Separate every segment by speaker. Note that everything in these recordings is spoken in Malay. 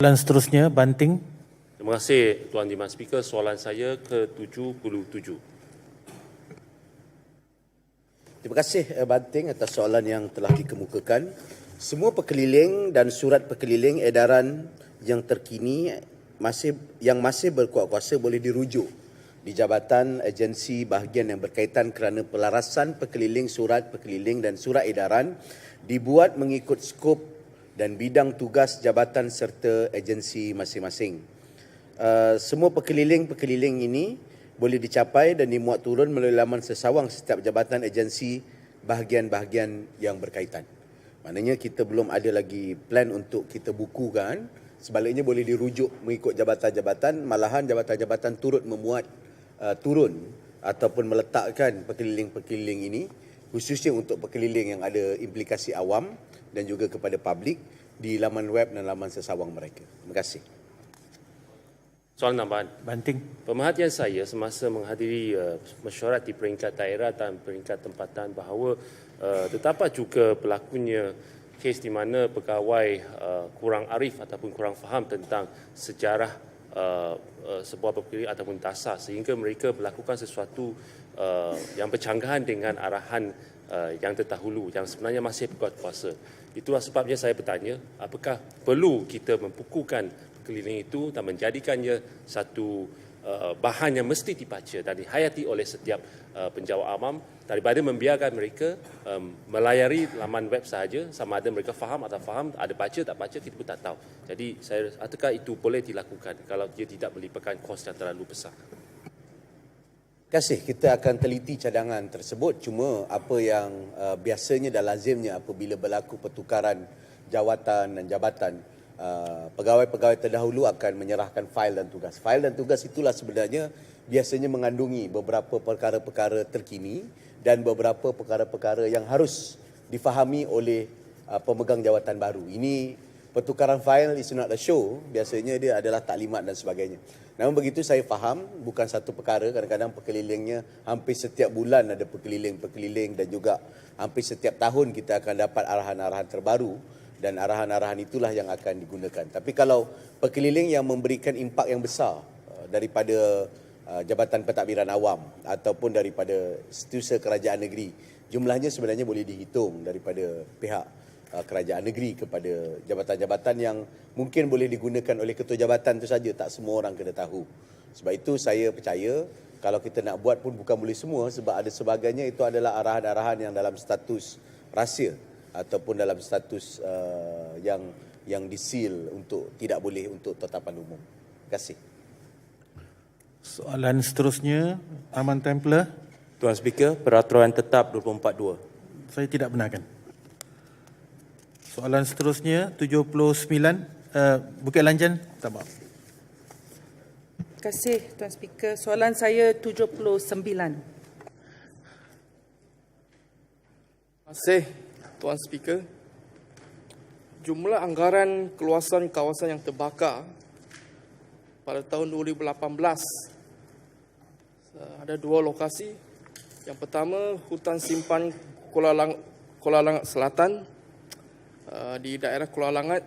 Speaker 1: Soalan seterusnya, Banting.
Speaker 2: Terima kasih Tuan Diman Speaker. Soalan saya ke-77.
Speaker 3: Terima kasih Banting atas soalan yang telah dikemukakan. Semua pekeliling dan surat pekeliling edaran yang terkini yang masih berkuat kuasa boleh dirujuk di jabatan agensi bahagian yang berkaitan kerana pelarasan pekeliling surat pekeliling dan surat edaran dibuat mengikut skop dan bidang tugas jabatan serta agensi masing-masing. Semua pekeliling-pekeliling ini boleh dicapai dan dimuat turun melalui laman sesawang setiap jabatan agensi bahagian-bahagian yang berkaitan. Maknanya kita belum ada lagi plan untuk kita bukukan, sebaliknya boleh dirujuk mengikut jabatan-jabatan, malahan jabatan-jabatan turut memuat turun ataupun meletakkan pekeliling-pekeliling ini khususnya untuk pekeliling yang ada implikasi awam dan juga kepada publik di laman web dan laman sesawang mereka. Terima kasih.
Speaker 2: Soalan tambahan.
Speaker 1: Banting.
Speaker 2: Pemerhatian saya semasa menghadiri mesyuarat di peringkat daerah dan peringkat tempatan bahawa betapa juga berlakunya kes di mana pegawai kurang arif ataupun kurang faham tentang sejarah sebuah pekeliling ataupun dasar sehingga mereka melakukan sesuatu yang bercanggahan dengan arahan yang terdahulu yang sebenarnya masih berkuat kuasa. Itulah sebabnya saya bertanya, apakah perlu kita membukukan pekeliling itu dan menjadikannya satu bahan yang mesti dibaca dan dihayati oleh setiap penjawat awam daripada membiarkan mereka melayari laman web sahaja, sama ada mereka faham atau faham, ada baca tak baca kita pun tak tahu. Jadi saya adakah itu boleh dilakukan kalau dia tidak melibatkan kos yang terlalu besar?
Speaker 3: Terima kasih. Kita akan teliti cadangan tersebut. Cuma apa yang biasanya dan lazimnya apabila berlaku pertukaran jawatan dan jabatan, pegawai-pegawai terdahulu akan menyerahkan fail dan tugas. Fail dan tugas itulah sebenarnya biasanya mengandungi beberapa perkara-perkara terkini dan beberapa perkara-perkara yang harus difahami oleh pemegang jawatan baru. Ini pertukaran fail is not a show, biasanya dia adalah taklimat dan sebagainya. Namun begitu saya faham, bukan satu perkara, kadang-kadang pekelilingnya hampir setiap bulan ada pekeliling-pekeliling dan juga hampir setiap tahun kita akan dapat arahan-arahan terbaru dan arahan-arahan itulah yang akan digunakan. Tapi kalau pekeliling yang memberikan impak yang besar daripada Jabatan Pentadbiran Awam ataupun daripada Setiausaha Kerajaan Negeri, jumlahnya sebenarnya boleh dihitung daripada pihak kerajaan negeri kepada jabatan-jabatan yang mungkin boleh digunakan oleh ketua jabatan itu saja, tak semua orang kena tahu. Sebab itu saya percaya kalau kita nak buat pun bukan boleh semua, sebab ada sebagainya itu adalah arahan-arahan yang dalam status rahsia ataupun dalam status yang disil untuk tidak boleh untuk tetapan umum. Terima kasih.
Speaker 1: Soalan seterusnya, Aman Templer.
Speaker 4: Tuan Speaker, Peraturan Tetap 24.2.
Speaker 1: Saya tidak benarkan. Soalan seterusnya, 79, Bukit Lanjan. Tak maaf.
Speaker 5: Terima kasih Tuan Speaker. Soalan saya 79.
Speaker 6: Terima kasih Tuan Speaker. Jumlah anggaran keluasan kawasan yang terbakar pada tahun 2018 ada dua lokasi. Yang pertama, hutan simpan Kuala Langat Selatan di daerah Kuala Langat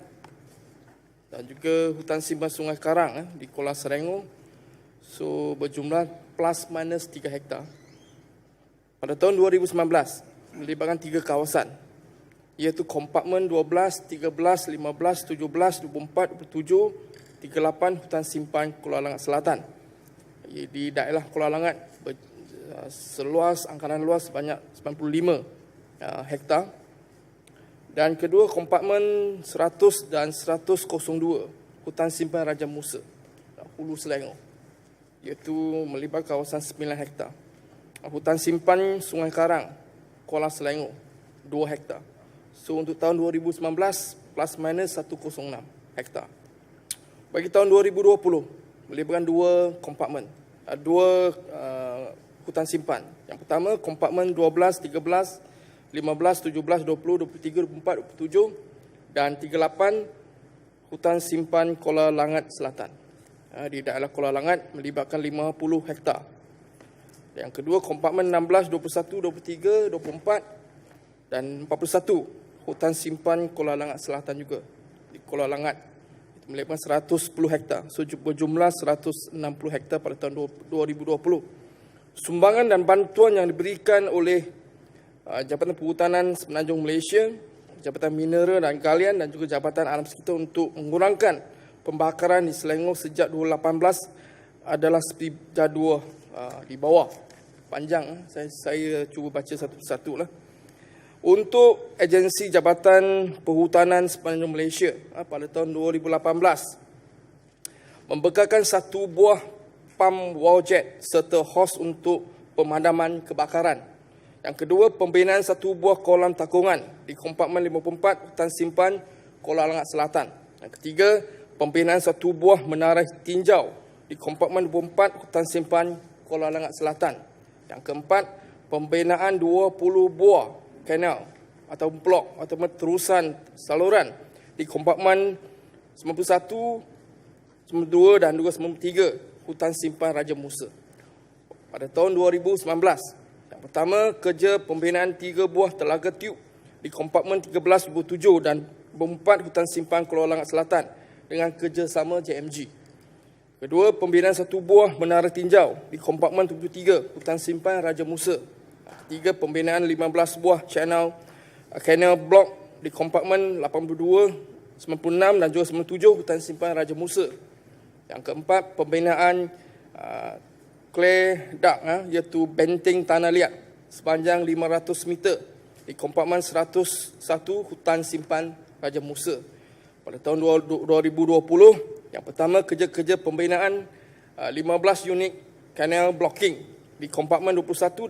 Speaker 6: dan juga hutan simpan Sungai Karang di Kuala Serengo. So berjumlah plus minus 3 hektar. Pada tahun 2019 melibatkan 3 kawasan iaitu kompartmen 12, 13, 15, 17, 24, 27, 38 hutan simpan Kuala Langat Selatan. Di daerah Kuala Langat seluas anggaran luas sebanyak 95 hektar. Dan kedua kompartmen 100 dan 102 hutan simpan Raja Musa Hulu Selangor iaitu melibatkan kawasan 9 hektar. Hutan simpan Sungai Karang Kuala Selangor 2 hektar. So untuk tahun 2019 plus minus 106 hektar. Bagi tahun 2020 melibatkan 2 kompartmen, 2 hutan simpan. Yang pertama kompartmen 12, 13, 15, 17, 20, 23, 24, 27 dan 38 hutan simpan Kuala Langat Selatan. Di daerah Kuala Langat melibatkan 50 hektar. Yang kedua kompartmen 16, 21, 23, 24 dan 41 hutan simpan Kuala Langat Selatan juga di Kuala Langat. melibatkan 110 hektar, berjumlah 160 hektar pada tahun 2020. Sumbangan dan bantuan yang diberikan oleh Jabatan Perhutanan Semenanjung Malaysia, Jabatan Mineral dan Galian dan juga Jabatan Alam Sekitar untuk mengurangkan pembakaran di Selangor sejak 2018 adalah seperti jadual di bawah. Panjang, saya cuba baca satu persatu lah. Untuk agensi Jabatan Perhutanan Semenanjung Malaysia pada tahun 2018 membekalkan 1 buah pam wowjet serta hos untuk pemadaman kebakaran. Yang kedua, pembinaan 1 buah kolam takungan di kompartmen 54 hutan simpan Kuala Langat Selatan. Yang ketiga, pembinaan 1 buah menara tinjau di kompartmen 24 hutan simpan Kuala Langat Selatan. Yang keempat, pembinaan 20 buah kanal atau blok atau terusan saluran di kompartmen 91, 92 dan 293 hutan simpan Raja Musa. Pada tahun 2019, yang pertama, kerja pembinaan 3 buah telaga tiub di kompartmen 13, 27 dan 24 hutan simpan Kuala Langat Selatan dengan kerjasama JMG. Kedua, pembinaan 1 buah menara tinjau di kompartmen 73 hutan simpan Raja Musa. Ketiga, pembinaan 15 buah kanal blok di kompartmen 82, 96 dan juga 97 hutan simpan Raja Musa. Yang keempat, pembinaan clay duct iaitu benteng tanah liat sepanjang 500 meter di kompartmen 101 hutan simpan Raja Musa. Pada tahun 2020, yang pertama, kerja-kerja pembinaan 15 unit kanal blocking di kompartmen 21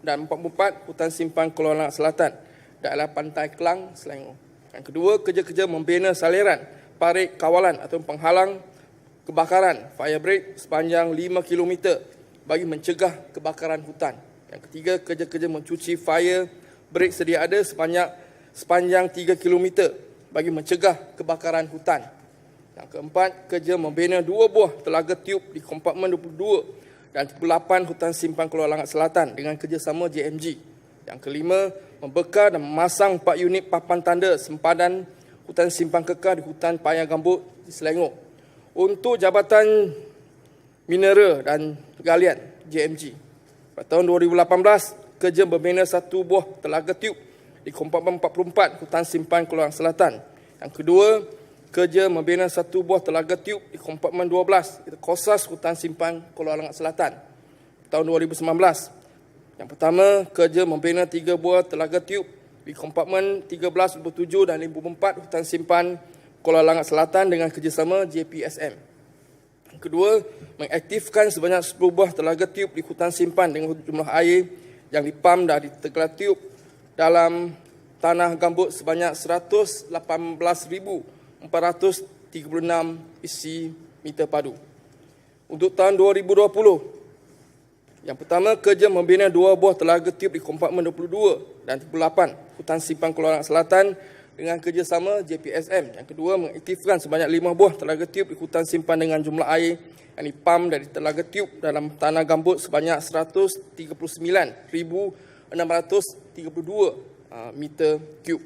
Speaker 6: dan 44 hutan simpan Kuala Langat Selatan daerah Pantai Kelang, Selangor. Yang kedua, kerja-kerja membina saliran parit kawalan atau penghalang kebakaran fire break sepanjang 5 km bagi mencegah kebakaran hutan. Yang ketiga, kerja-kerja mencuci fire break sedia ada sepanjang 3 km bagi mencegah kebakaran hutan. Yang keempat, kerja membina 2 buah telaga tiub di kompartmen 22 dan 8 hutan simpan Kuala Langat Selatan dengan kerjasama JMG. Yang kelima, membekal dan memasang 4 unit papan tanda sempadan hutan simpan kekal di hutan paya gambut di Selangor. Untuk Jabatan Mineral dan Galian JMG, pada tahun 2018, kerja membina 1 buah telaga tiub di kompartmen 44 hutan simpan Kuala Langat Selatan. Yang kedua, kerja membina 1 buah telaga tiub di kompartmen 12 iaitu Kosas hutan simpan Kuala Langat Selatan tahun 2019. Yang pertama, kerja membina 3 buah telaga tiub di kompartmen 13, 27 dan 54 hutan simpan Kuala Langat Selatan dengan kerjasama JPSM. Yang kedua, mengaktifkan sebanyak 10 buah telaga tiub di hutan simpan dengan jumlah air yang dipam dari telaga tiub dalam tanah gambut sebanyak 118,436 isi meter padu. Untuk tahun 2020, yang pertama, kerja membina 2 buah telaga tiub di kompartmen 22 dan 38 hutan simpan Kuala Langat Selatan dengan kerjasama JPSM. Yang kedua, mengaktifkan sebanyak 5 buah telaga tiub di hutan simpan dengan jumlah air yang dipam dari telaga tiub dalam tanah gambut sebanyak 139,632 meter kub.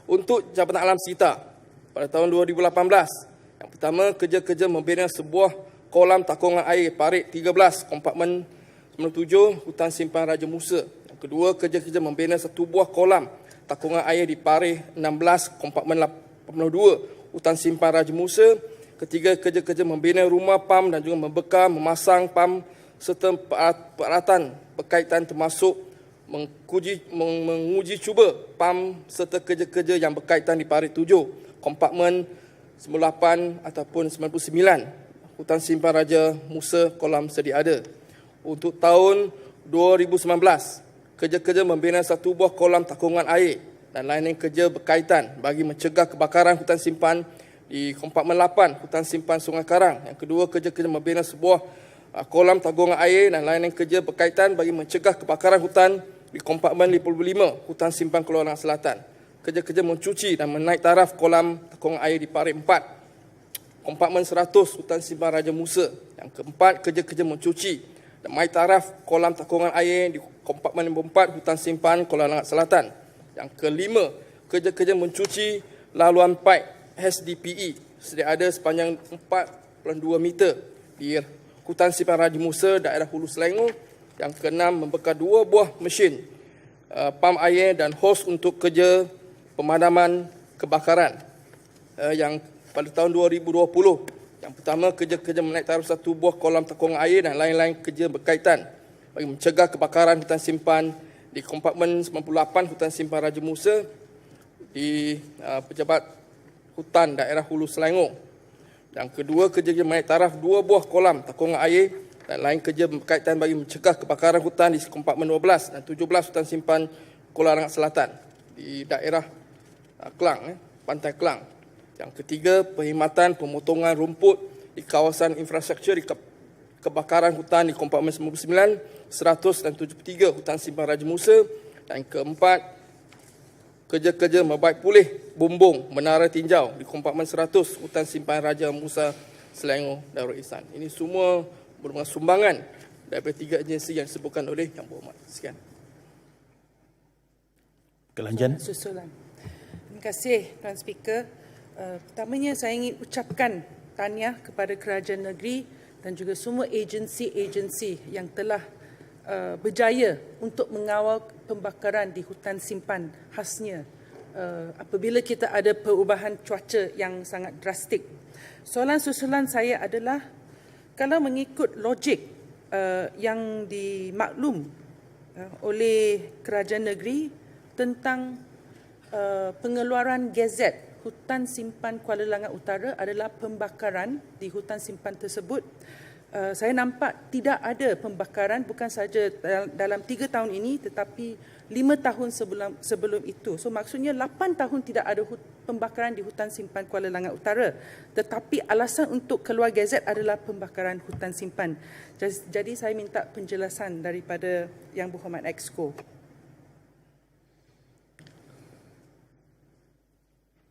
Speaker 6: Untuk Jabatan Alam Sekitar, pada tahun 2018, yang pertama, kerja-kerja membina sebuah kolam takungan air parit 13 kompartmen 97 hutan simpan Raja Musa. Yang kedua, kerja-kerja membina 1 buah kolam takungan air di parit 16 kompartmen 82 hutan simpan Raja Musa. Ketiga, kerja-kerja membina rumah pam dan juga membekal, memasang pam serta peralatan berkaitan termasuk menguji cuba pam serta kerja-kerja yang berkaitan di parit 7 kompartmen 98 ataupun 99 hutan simpan Raja Musa kolam sedia ada. Untuk tahun 2019, kerja-kerja membina 1 buah kolam takungan air dan lain-lain kerja berkaitan bagi mencegah kebakaran hutan simpan di kompartmen 8 hutan simpan Sungai Karang. Yang kedua, kerja-kerja membina sebuah kolam takungan air dan lain-lain kerja berkaitan bagi mencegah kebakaran hutan di kompartmen 55 hutan simpan Kuala Langat Selatan. Kerja-kerja mencuci dan menaik taraf kolam takungan air di parit 4 kompartmen 100 hutan simpan Raja Musa. Yang keempat, kerja-kerja mencuci dan menaik taraf kolam takungan air di kompartmen 54 hutan simpan Kuala Langat Selatan. Yang kelima, kerja-kerja mencuci laluan pipe HDPE sedia ada sepanjang 4.2 meter di hutan simpan Raja Musa, daerah Hulu Selangor. Yang keenam, membekal 2 buah mesin pam air dan hos untuk kerja pemadaman kebakaran. Yang pada tahun 2020, yang pertama, kerja-kerja menaik taraf 1 buah kolam takungan air dan lain-lain kerja berkaitan bagi mencegah kebakaran hutan simpan di kompartmen 98 hutan simpan Raja Musa di pejabat hutan daerah Hulu Selangor. Yang kedua, kerja menaik taraf 2 buah kolam takungan air dan lain kerja berkaitan bagi mencegah kebakaran hutan di kompartmen 12 dan 17 hutan simpan Kuala Langat Selatan di daerah Kelang, Pantai Kelang. Yang ketiga, perkhidmatan pemotongan rumput di kawasan infrastruktur di kebakaran hutan di kompartmen 99, 100 dan 73 hutan simpan Raja Musa. Dan keempat, kerja-kerja membaik pulih bumbung menara tinjau di kompartmen 100 hutan simpan Raja Musa, Selangor, Darul Ihsan. Ini semua merupakan sumbangan daripada 3 agensi yang disebutkan oleh Yang Berhormat. Sekian.
Speaker 1: Kelanjan.
Speaker 5: Susulan. Terima kasih Tuan Speaker. Pertamanya saya ingin ucapkan tahniah kepada kerajaan negeri dan juga semua agensi-agensi yang telah berjaya untuk mengawal pembakaran di hutan simpan khasnya apabila kita ada perubahan cuaca yang sangat drastik. Soalan susulan saya adalah, kalau mengikut logik yang dimaklum oleh kerajaan negeri tentang pengeluaran gazet hutan simpan Kuala Langat Utara adalah pembakaran di hutan simpan tersebut, saya nampak tidak ada pembakaran bukan saja dalam 3 tahun ini tetapi 5 tahun sebelum itu. So maksudnya 8 tahun tidak ada pembakaran di hutan simpan Kuala Langat Utara. Tetapi alasan untuk keluar gazet adalah pembakaran hutan simpan. Jadi saya minta penjelasan daripada Yang Berhormat Exco.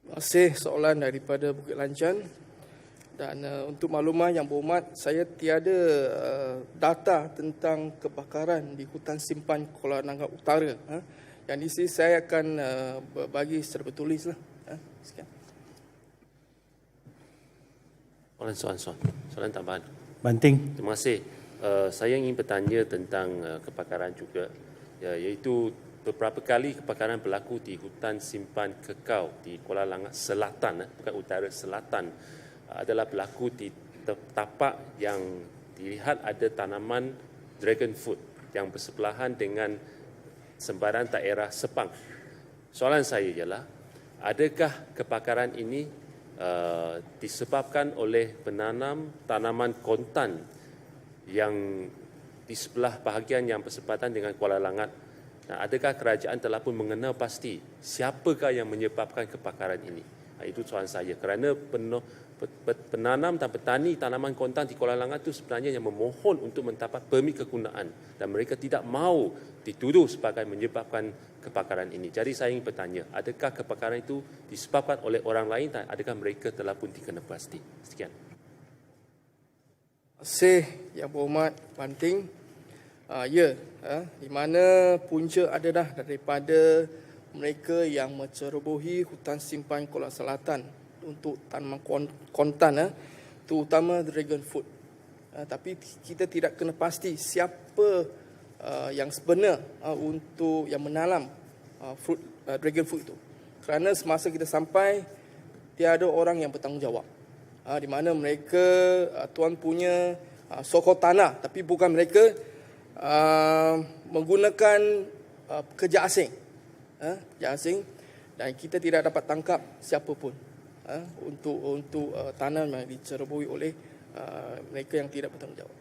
Speaker 6: Terima kasih soalan daripada Bukit Lanjan. Dan untuk makluman Yang Berhormat, saya tiada data tentang kebakaran di hutan simpan Kuala Langat Utara. Yang di sini saya akan bagi secara bertulis lah. Sekian.
Speaker 2: Soalan tambahan.
Speaker 1: Banting.
Speaker 2: Terima kasih. Saya ingin bertanya tentang kebakaran juga, iaitu beberapa kali kebakaran berlaku di hutan simpan kekau di Kuala Langat Selatan, bukan utara, selatan, adalah berlaku di tapak yang dilihat ada tanaman dragon fruit yang bersebelahan dengan sembarang daerah Sepang. Soalan saya ialah, adakah kebakaran ini disebabkan oleh penanam tanaman kontan yang di sebelah bahagian yang bersebatan dengan Kuala Langat? Nah, adakah kerajaan telah pun mengenal pasti siapakah yang menyebabkan kebakaran ini? Itu soalan saya. Kerana penanam dan petani tanaman kontan di Kuala Langat itu sebenarnya yang memohon untuk mendapat permit kegunaan dan mereka tidak mahu dituduh sebagai menyebabkan kebakaran ini. Jadi saya ingin bertanya, adakah kebakaran itu disebabkan oleh orang lain dan adakah mereka telah pun dikenal pasti? Sekian.
Speaker 6: Terima kasih Yang Berhormat Banting. Di mana punca adalah daripada mereka yang mencerobohi hutan simpan Kuala Selatan untuk tanaman kontan, terutama dragon fruit. Tapi kita tidak kena pasti siapa yang sebenar untuk yang menanam dragon fruit itu. Kerana semasa kita sampai, tiada orang yang bertanggungjawab. Di mana mereka tuan punya sokong tanah, tapi bukan mereka menggunakan pekerja asing. Dan kita tidak dapat tangkap siapa pun untuk tanah yang dicerobohi oleh mereka yang tidak bertanggungjawab.